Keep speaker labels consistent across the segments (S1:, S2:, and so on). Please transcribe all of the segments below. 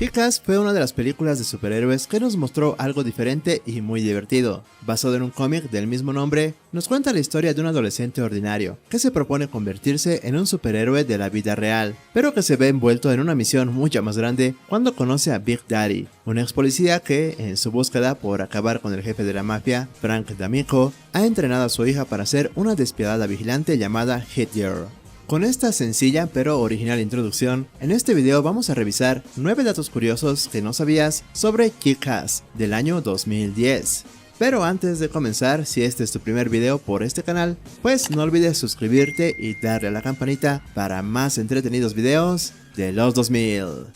S1: Kick-Ass fue una de las películas de superhéroes que nos mostró algo diferente y muy divertido. Basado en un cómic del mismo nombre, nos cuenta la historia de un adolescente ordinario que se propone convertirse en un superhéroe de la vida real, pero que se ve envuelto en una misión mucho más grande cuando conoce a Big Daddy, un ex policía que, en su búsqueda por acabar con el jefe de la mafia, Frank D'Amico, ha entrenado a su hija para ser una despiadada vigilante llamada Hit Girl. Con esta sencilla pero original introducción, en este video vamos a revisar 9 datos curiosos que no sabías sobre Kick-Ass del año 2010. Pero antes de comenzar, si este es tu primer video por este canal, pues no olvides suscribirte y darle a la campanita para más entretenidos videos de los 2000.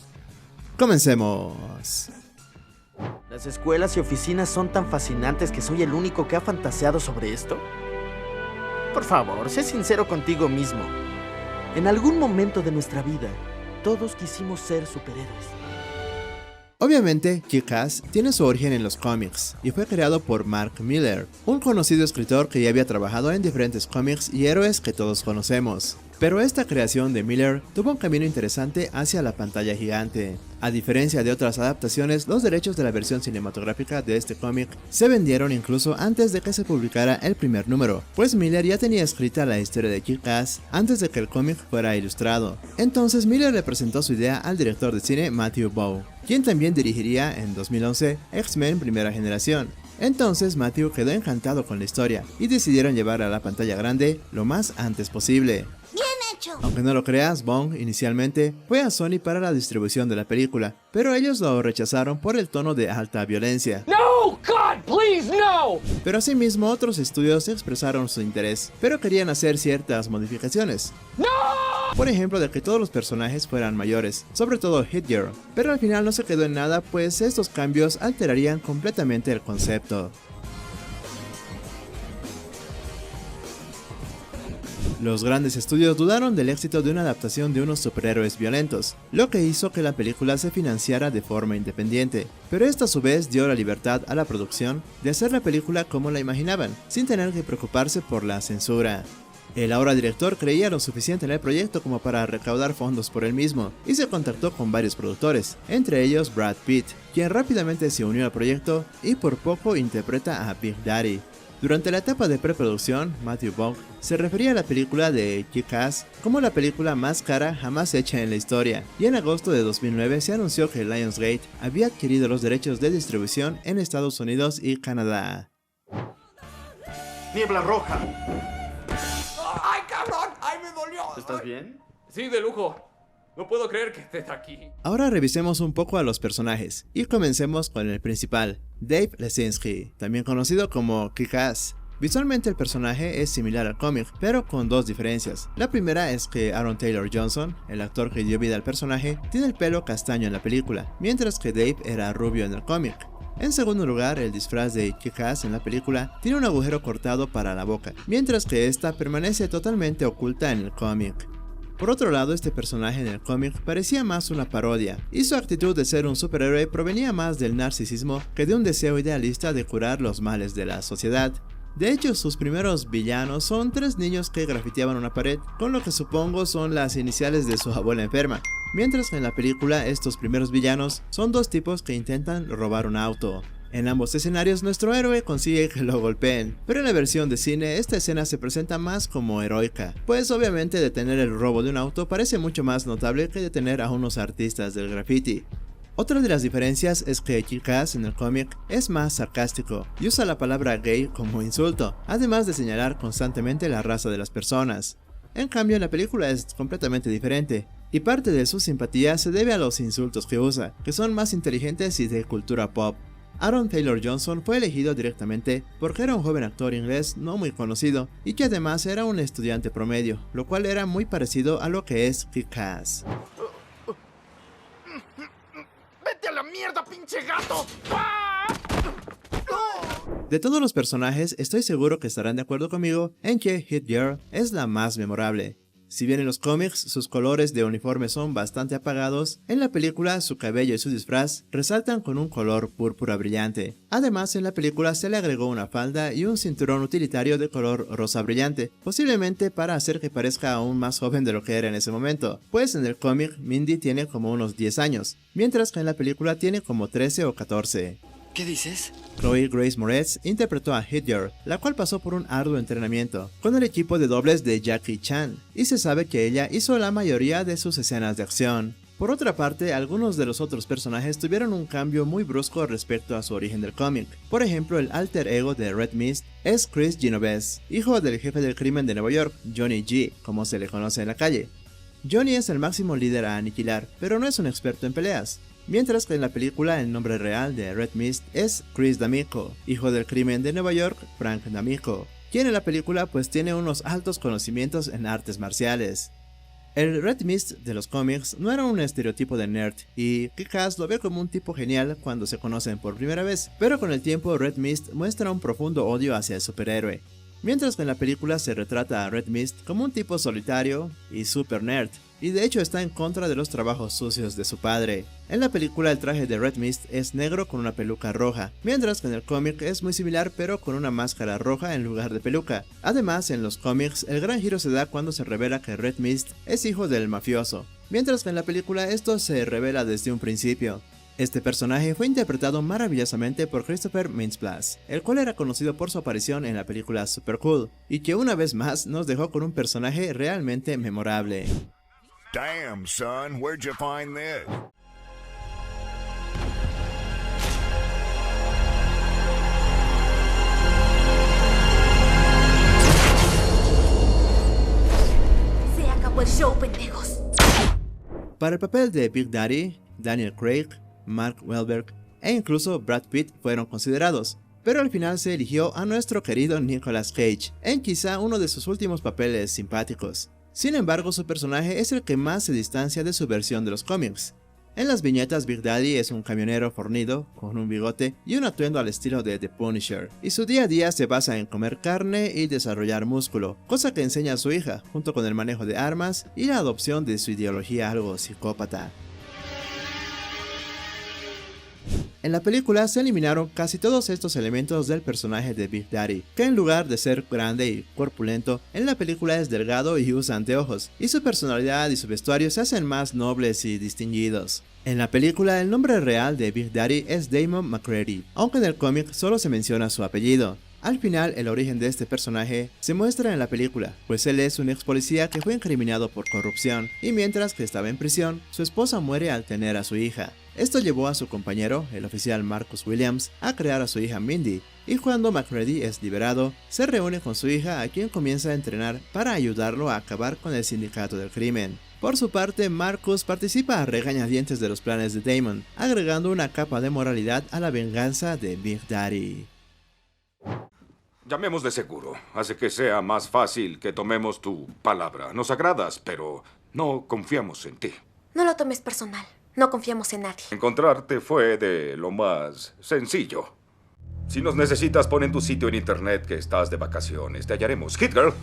S1: ¡Comencemos!
S2: ¿Las escuelas y oficinas son tan fascinantes que soy el único que ha fantaseado sobre esto? Por favor, sé sincero contigo mismo. En algún momento de nuestra vida, todos quisimos ser superhéroes.
S1: Obviamente, Kick-Ass tiene su origen en los cómics y fue creado por Mark Millar, un conocido escritor que ya había trabajado en diferentes cómics y héroes que todos conocemos. Pero esta creación de Millar tuvo un camino interesante hacia la pantalla gigante. A diferencia de otras adaptaciones, los derechos de la versión cinematográfica de este cómic se vendieron incluso antes de que se publicara el primer número, pues Millar ya tenía escrita la historia de Kick-Ass antes de que el cómic fuera ilustrado. Entonces Millar le presentó su idea al director de cine Matthew Vaughn, quien también dirigiría en 2011 X-Men Primera Generación. Entonces Matthew quedó encantado con la historia y decidieron llevarla a la pantalla grande lo más antes posible. Aunque no lo creas, Vaughn inicialmente fue a Sony para la distribución de la película, pero ellos lo rechazaron por el tono de alta violencia. ¡No! God, please, no! Pero asimismo otros estudios expresaron su interés, pero querían hacer ciertas modificaciones. ¡No! Por ejemplo, de que todos los personajes fueran mayores, sobre todo Hit Girl, pero al final no se quedó en nada, pues estos cambios alterarían completamente el concepto. Los grandes estudios dudaron del éxito de una adaptación de unos superhéroes violentos, lo que hizo que la película se financiara de forma independiente, pero esta a su vez dio la libertad a la producción de hacer la película como la imaginaban, sin tener que preocuparse por la censura. El ahora director creía lo suficiente en el proyecto como para recaudar fondos por él mismo, y se contactó con varios productores, entre ellos Brad Pitt, quien rápidamente se unió al proyecto y por poco interpreta a Big Daddy. Durante la etapa de preproducción, Matthew Vaughn se refería a la película de Kick-Ass como la película más cara jamás hecha en la historia, y en agosto de 2009 se anunció que Lionsgate había adquirido los derechos de distribución en Estados Unidos y Canadá.
S3: Niebla roja. ¡Ay, cabrón! ¡Ay, me dolió!
S2: ¿Estás bien?
S3: Sí, de lujo. No puedo creer que estés aquí.
S1: Ahora revisemos un poco a los personajes, y comencemos con el principal, Dave Lesinski, también conocido como Kick-Ass. Visualmente el personaje es similar al cómic, pero con dos diferencias. La primera es que Aaron Taylor Johnson, el actor que dio vida al personaje, tiene el pelo castaño en la película, mientras que Dave era rubio en el cómic. En segundo lugar, el disfraz de Kick-Ass en la película tiene un agujero cortado para la boca, mientras que esta permanece totalmente oculta en el cómic. Por otro lado, este personaje en el cómic parecía más una parodia, y su actitud de ser un superhéroe provenía más del narcisismo que de un deseo idealista de curar los males de la sociedad. De hecho, sus primeros villanos son 3 niños que grafiteaban una pared, con lo que supongo son las iniciales de su abuela enferma, mientras que en la película estos primeros villanos son 2 tipos que intentan robar un auto. En ambos escenarios nuestro héroe consigue que lo golpeen, pero en la versión de cine esta escena se presenta más como heroica, pues obviamente detener el robo de un auto parece mucho más notable que detener a unos artistas del graffiti. Otra de las diferencias es que Kick-Ass en el cómic es más sarcástico y usa la palabra gay como insulto, además de señalar constantemente la raza de las personas. En cambio en la película es completamente diferente, y parte de su simpatía se debe a los insultos que usa, que son más inteligentes y de cultura pop. Aaron Taylor Johnson fue elegido directamente porque era un joven actor inglés no muy conocido y que además era un estudiante promedio, lo cual era muy parecido a lo que es Kick-Ass.
S3: ¡Vete a la mierda, pinche gato!
S1: De todos los personajes, estoy seguro que estarán de acuerdo conmigo en que Hit Girl es la más memorable. Si bien en los cómics sus colores de uniforme son bastante apagados, en la película su cabello y su disfraz resaltan con un color púrpura brillante. Además, en la película se le agregó una falda y un cinturón utilitario de color rosa brillante, posiblemente para hacer que parezca aún más joven de lo que era en ese momento, pues en el cómic Mindy tiene como unos 10 años, mientras que en la película tiene como 13 o 14.
S4: ¿Qué dices?
S1: Chloe Grace Moretz interpretó a Hit-Girl, la cual pasó por un arduo entrenamiento con el equipo de dobles de Jackie Chan, y se sabe que ella hizo la mayoría de sus escenas de acción. Por otra parte, algunos de los otros personajes tuvieron un cambio muy brusco respecto a su origen del cómic. Por ejemplo, el alter ego de Red Mist es Chris Genovese, hijo del jefe del crimen de Nueva York, Johnny G, como se le conoce en la calle. Johnny es el máximo líder a aniquilar, pero no es un experto en peleas. Mientras que en la película el nombre real de Red Mist es Chris D'Amico, hijo del crimen de Nueva York, Frank D'Amico, quien en la película pues tiene unos altos conocimientos en artes marciales. El Red Mist de los cómics no era un estereotipo de nerd, y Kick-Ass lo ve como un tipo genial cuando se conocen por primera vez, pero con el tiempo Red Mist muestra un profundo odio hacia el superhéroe. Mientras que en la película se retrata a Red Mist como un tipo solitario y super nerd, y de hecho está en contra de los trabajos sucios de su padre. En la película el traje de Red Mist es negro con una peluca roja, mientras que en el cómic es muy similar pero con una máscara roja en lugar de peluca. Además, en los cómics el gran giro se da cuando se revela que Red Mist es hijo del mafioso, mientras que en la película esto se revela desde un principio. Este personaje fue interpretado maravillosamente por Christopher Mintz-Plasse, el cual era conocido por su aparición en la película Super Cool, y que una vez más nos dejó con un personaje realmente memorable.
S5: Damn, son, where'd you find this?
S6: Se acabó el show, pendejos.
S1: Para el papel de Big Daddy, Daniel Craig, Mark Wahlberg e incluso Brad Pitt fueron considerados, pero al final se eligió a nuestro querido Nicolas Cage, en quizá uno de sus últimos papeles simpáticos. Sin embargo, su personaje es el que más se distancia de su versión de los cómics. En las viñetas, Big Daddy es un camionero fornido, con un bigote y un atuendo al estilo de The Punisher, y su día a día se basa en comer carne y desarrollar músculo, cosa que enseña a su hija, junto con el manejo de armas y la adopción de su ideología algo psicópata. En la película se eliminaron casi todos estos elementos del personaje de Big Daddy, que en lugar de ser grande y corpulento, en la película es delgado y usa anteojos, y su personalidad y su vestuario se hacen más nobles y distinguidos. En la película el nombre real de Big Daddy es Damon McCready, aunque en el cómic solo se menciona su apellido. Al final, el origen de este personaje se muestra en la película, pues él es un ex policía que fue incriminado por corrupción, y mientras que estaba en prisión, su esposa muere al tener a su hija. Esto llevó a su compañero, el oficial Marcus Williams, a crear a su hija Mindy, y cuando McCready es liberado, se reúne con su hija a quien comienza a entrenar para ayudarlo a acabar con el sindicato del crimen. Por su parte, Marcus participa a regañadientes de los planes de Damon, agregando una capa de moralidad a la venganza de Big Daddy.
S7: Llamemos de seguro. Hace que sea más fácil que tomemos tu palabra. Nos agradas, pero no confiamos en ti.
S6: No lo tomes personal. No confiamos en nadie.
S7: Encontrarte fue de lo más sencillo. Si nos necesitas, pon en tu sitio en internet que estás de vacaciones. Te hallaremos. Hit Girl.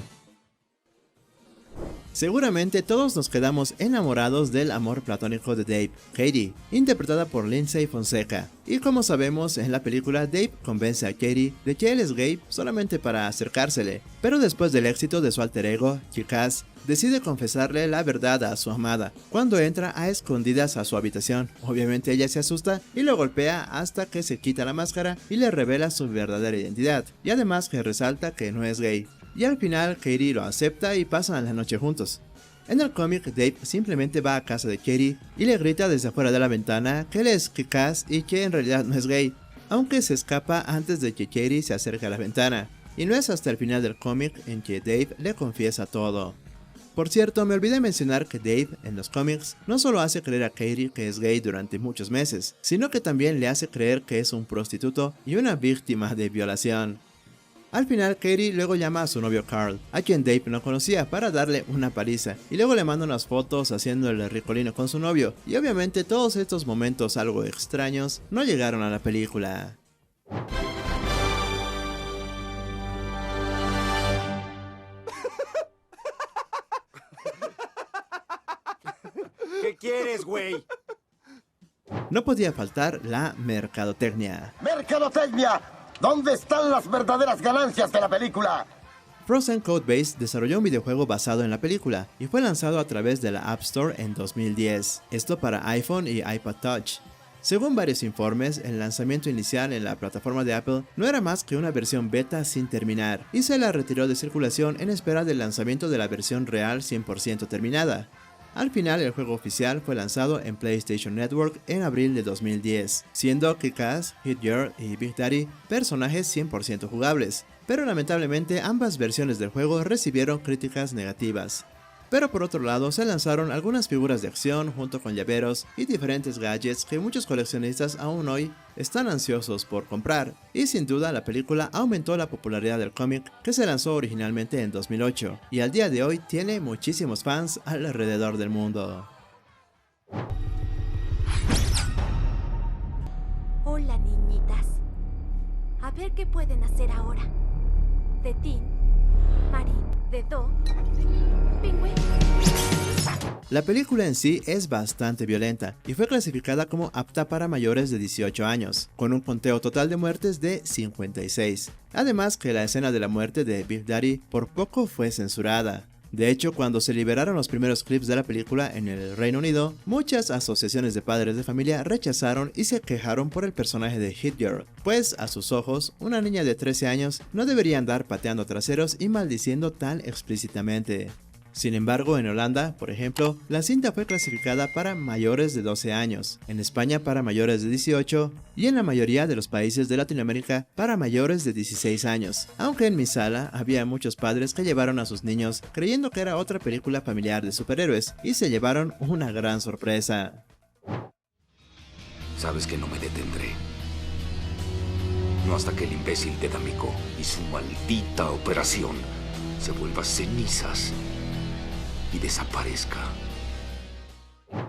S1: Seguramente todos nos quedamos enamorados del amor platónico de Dave, Katie, interpretada por Lindsay Fonseca. Y como sabemos, en la película Dave convence a Katie de que él es gay solamente para acercársele, pero después del éxito de su alter ego, Kick-Ass, decide confesarle la verdad a su amada, cuando entra a escondidas a su habitación. Obviamente ella se asusta y lo golpea hasta que se quita la máscara y le revela su verdadera identidad, y además que resalta que no es gay. Y al final Katie lo acepta y pasan la noche juntos. En el cómic, Dave simplemente va a casa de Katie y le grita desde afuera de la ventana que él es Kick-Ass y que en realidad no es gay, aunque se escapa antes de que Katie se acerque a la ventana, y no es hasta el final del cómic en que Dave le confiesa todo. Por cierto, me olvidé mencionar que Dave, en los cómics, no solo hace creer a Katie que es gay durante muchos meses, sino que también le hace creer que es un prostituto y una víctima de violación. Al final, Katie luego llama a su novio Carl, a quien Dave no conocía, para darle una paliza, y luego le manda unas fotos haciéndole ricolino con su novio, y obviamente todos estos momentos algo extraños no llegaron a la película.
S2: quieres, güey?
S1: No podía faltar la mercadotecnia.
S4: ¡Mercadotecnia! ¿Dónde están las verdaderas ganancias de la película?
S1: Frozen Codebase desarrolló un videojuego basado en la película y fue lanzado a través de la App Store en 2010, esto para iPhone y iPod Touch. Según varios informes, el lanzamiento inicial en la plataforma de Apple no era más que una versión beta sin terminar, y se la retiró de circulación en espera del lanzamiento de la versión real 100% terminada. Al final, el juego oficial fue lanzado en PlayStation Network en abril de 2010, siendo Kick-Ass, Hit Girl y Big Daddy personajes 100% jugables, pero lamentablemente ambas versiones del juego recibieron críticas negativas. Pero por otro lado, se lanzaron algunas figuras de acción junto con llaveros y diferentes gadgets que muchos coleccionistas aún hoy están ansiosos por comprar, y sin duda la película aumentó la popularidad del cómic que se lanzó originalmente en 2008, y al día de hoy tiene muchísimos fans alrededor del mundo.
S6: Hola, niñitas. A ver qué pueden hacer ahora. De Tin, Marín, de Do, Pingüe.
S1: La película en sí es bastante violenta y fue clasificada como apta para mayores de 18 años, con un conteo total de muertes de 56. Además que la escena de la muerte de Big Daddy por poco fue censurada. De hecho, cuando se liberaron los primeros clips de la película en el Reino Unido, muchas asociaciones de padres de familia rechazaron y se quejaron por el personaje de Hit Girl, pues a sus ojos, una niña de 13 años no debería andar pateando traseros y maldiciendo tan explícitamente. Sin embargo, en Holanda, por ejemplo, la cinta fue clasificada para mayores de 12 años, en España para mayores de 18 y en la mayoría de los países de Latinoamérica para mayores de 16 años, aunque en mi sala había muchos padres que llevaron a sus niños creyendo que era otra película familiar de superhéroes y se llevaron una gran sorpresa.
S7: Sabes que no me detendré. No hasta que el imbécil de D'Amico y su maldita operación se vuelva cenizas y desaparezca.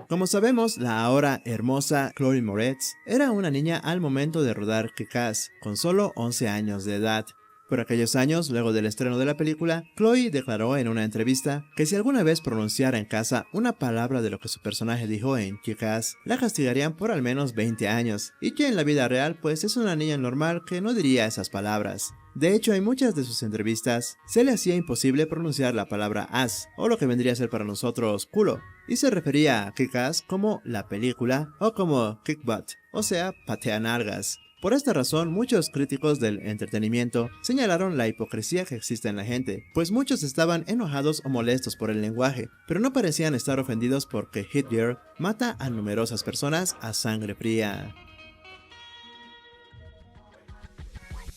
S1: Como sabemos, la ahora hermosa Chloe Moretz era una niña al momento de rodar Kick-Ass, con solo 11 años de edad. Por aquellos años, luego del estreno de la película, Chloe declaró en una entrevista que si alguna vez pronunciara en casa una palabra de lo que su personaje dijo en Kick-Ass, la castigarían por al menos 20 años, y que en la vida real pues es una niña normal que no diría esas palabras. De hecho, en muchas de sus entrevistas se le hacía imposible pronunciar la palabra ass, o lo que vendría a ser para nosotros culo, y se refería a Kick-Ass como la película o como Kick Butt, o sea, patea nalgas. Por esta razón, muchos críticos del entretenimiento señalaron la hipocresía que existe en la gente, pues muchos estaban enojados o molestos por el lenguaje, pero no parecían estar ofendidos porque Hit Girl mata a numerosas personas a sangre fría.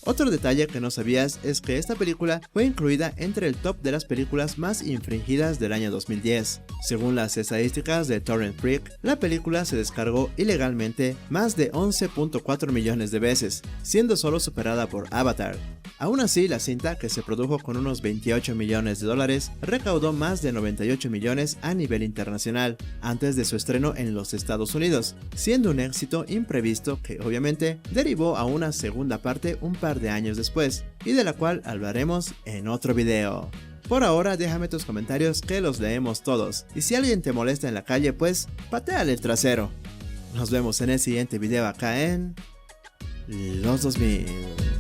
S1: Otro detalle que no sabías es que esta película fue incluida entre el top de las películas más infringidas del año 2010. Según las estadísticas de Torrent Freak, la película se descargó ilegalmente más de 11.4 millones de veces, siendo solo superada por Avatar. Aún así, la cinta, que se produjo con unos 28 millones de dólares, recaudó más de 98 millones a nivel internacional, antes de su estreno en los Estados Unidos, siendo un éxito imprevisto que obviamente derivó a una segunda parte un par de años después, y de la cual hablaremos en otro video. Por ahora, déjame tus comentarios que los leemos todos, y si alguien te molesta en la calle, pues pateale el trasero. Nos vemos en el siguiente video acá en Los 2000.